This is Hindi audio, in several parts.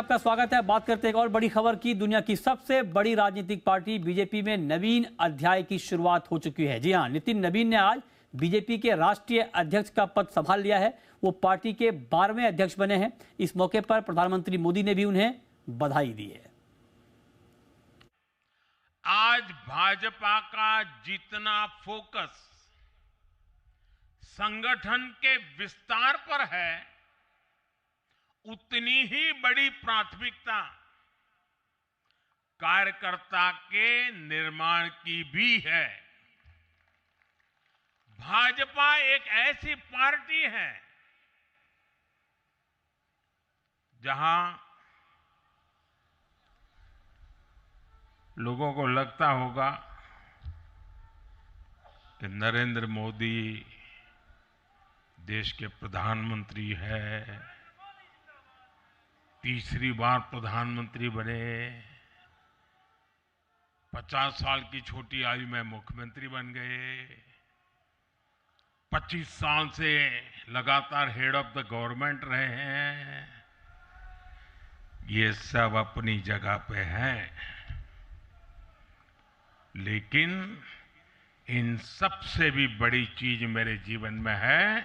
आपका स्वागत है। बात करते हैं एक और बड़ी खबर की। दुनिया की सबसे बड़ी राजनीतिक पार्टी बीजेपी में नवीन अध्याय की शुरुआत हो चुकी है। जी हां, नितिन नवीन ने आज बीजेपी के राष्ट्रीय अध्यक्ष का पद संभाल लिया है। वो पार्टी के 12वें अध्यक्ष बने हैं। इस मौके पर प्रधानमंत्री मोदी ने भी उन्हें बधाई दी है। आज भाजपा का जितना फोकस संगठन के विस्तार पर है, उतनी ही बड़ी प्राथमिकता कार्यकर्ता के निर्माण की भी है। भाजपा एक ऐसी पार्टी है जहां लोगों को लगता होगा कि नरेंद्र मोदी देश के प्रधानमंत्री है, तीसरी बार प्रधानमंत्री बने, 50 साल की छोटी आयु में मुख्यमंत्री बन गए, 25 साल से लगातार हेड ऑफ द गवर्नमेंट रहे हैं। ये सब अपनी जगह पे हैं, लेकिन इन सबसे भी बड़ी चीज मेरे जीवन में है,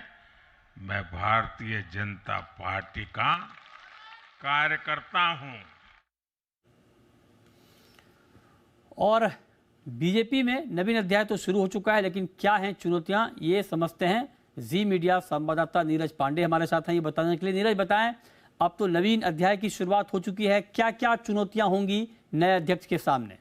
मैं भारतीय जनता पार्टी का कार्यकर्ता हूं। और बीजेपी में नवीन अध्याय तो शुरू हो चुका है, लेकिन क्या हैं चुनौतियां, ये समझते हैं जी मीडिया संवाददाता नीरज पांडे हमारे साथ हैं ये बताने के लिए। नीरज, बताएं, अब तो नवीन अध्याय की शुरुआत हो चुकी है, क्या क्या चुनौतियां होंगी नए अध्यक्ष के सामने?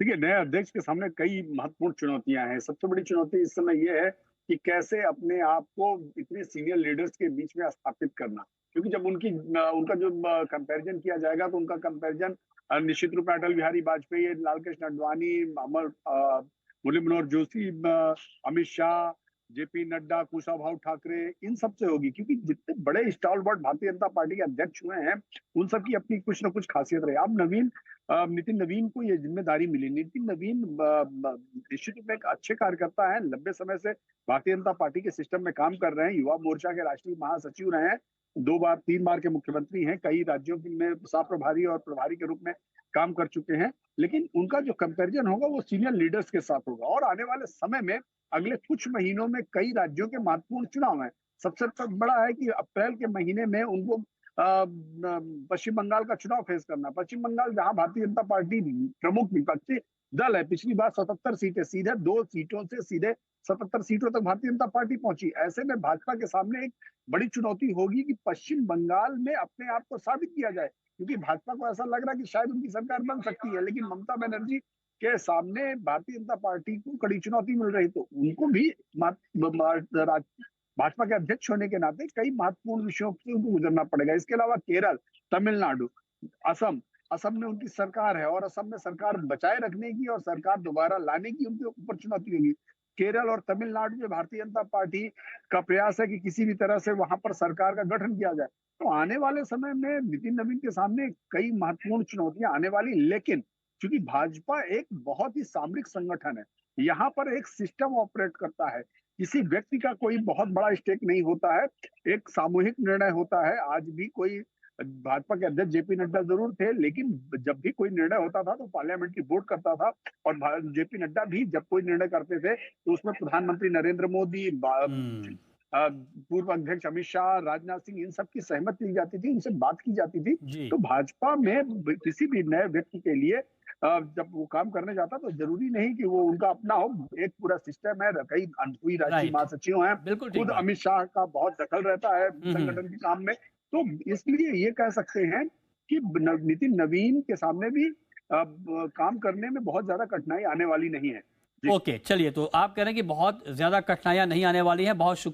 देखिए, नए अध्यक्ष के सामने कई महत्वपूर्ण चुनौतियां हैं। सबसे बड़ी चुनौती इस समय यह है कि कैसे अपने आप को इतने सीनियर लीडर्स के बीच में स्थापित करना, क्योंकि जब उनका जो कंपैरिजन किया जाएगा तो उनका कंपैरिजन निश्चित रूप में अटल बिहारी वाजपेयी, लाल कृष्ण आडवाणी, मुरली मनोहर जोशी, अमित शाह, जेपी नड्डा, कुशाभाऊ ठाकरे, इन सब से होगी, क्योंकि जितने बड़े स्टॉलवर्ड भारतीय जनता पार्टी के अध्यक्ष हुए हैं उन सब की अपनी कुछ न कुछ खासियत रही। अब नितिन नवीन को ये जिम्मेदारी मिली। नितिन नवीन निश्चित रूप में एक अच्छे कार्यकर्ता हैं, लंबे समय से भारतीय जनता पार्टी के सिस्टम में काम कर रहे हैं, युवा मोर्चा के राष्ट्रीय महासचिव रहे हैं, 3 बार के मुख्यमंत्री हैं, कई राज्यों में सह प्रभारी और प्रभारी के रूप में काम कर चुके हैं। लेकिन उनका जो कंपैरिजन होगा वो सीनियर लीडर्स के साथ होगा। और आने वाले समय में अगले कुछ महीनों में कई राज्यों के महत्वपूर्ण चुनाव हैं। सबसे बड़ा है कि अप्रैल के महीने में उनको पश्चिम बंगाल का चुनाव फेस करना। पश्चिम बंगाल जहां भारतीय जनता पार्टी प्रमुख विपक्षी दल है, पिछली बार 77 सीटें, सीधे 2 सीटों से सीधे 77 सीटों तक भारतीय जनता पार्टी पहुंची। ऐसे में भाजपा के सामने एक बड़ी चुनौती होगी कि पश्चिम बंगाल में अपने आप को साबित किया जाए, क्योंकि भाजपा को ऐसा लग रहा है कि शायद उनकी सरकार बन सकती है, लेकिन ममता बनर्जी के सामने भारतीय जनता पार्टी को कड़ी चुनौती मिल रही। तो उनको भी भाजपा के अध्यक्ष होने के नाते कई महत्वपूर्ण विषयों से उनको गुजरना पड़ेगा। इसके अलावा केरल, तमिलनाडु, असम में उनकी सरकार है और असम में सरकार बचाए रखने की और सरकार दोबारा लाने की उनके ऊपर चुनौती होगी। केरल और तमिलनाडु में भारतीय जनता पार्टी का प्रयास है कि किसी भी तरह से वहां पर सरकार का गठन किया जाए। तो आने वाले समय में नितिन नवीन के सामने कई महत्वपूर्ण चुनौतियां आने वाली, लेकिन क्योंकि भाजपा एक बहुत ही सामरिक संगठन है, यहाँ पर एक सिस्टम ऑपरेट करता है, किसी व्यक्ति का कोई बहुत बड़ा स्टेक नहीं होता है, एक सामूहिक निर्णय होता है। आज भी कोई भाजपा के अध्यक्ष जेपी नड्डा जरूर थे, लेकिन जब भी कोई निर्णय होता था तो पार्लियामेंट की वोट करता था, और जेपी नड्डा भी जब कोई निर्णय करते थे तो उसमें प्रधानमंत्री नरेंद्र मोदी, पूर्व अध्यक्ष अमित शाह, राजनाथ सिंह, इन सब की सहमति ली जाती थी, उनसे बात की जाती थी। तो भाजपा में किसी भी नए व्यक्ति के लिए जब वो काम करने जाता तो जरूरी नहीं कि वो उनका अपना हो, एक पूरा सिस्टम है, कई अनुभवी राष्ट्रीय महासचिव हैं, खुद अमित शाह का बहुत दखल रहता है संगठन के काम में। तो इसलिए ये कह सकते हैं कि नितिन नवीन के सामने भी काम करने में बहुत ज्यादा कठिनाई आने वाली नहीं है। ओके, चलिए, तो आप कह रहे हैं कि बहुत ज्यादा कठिनाइयां नहीं आने वाली हैं। बहुत शुक्रिया।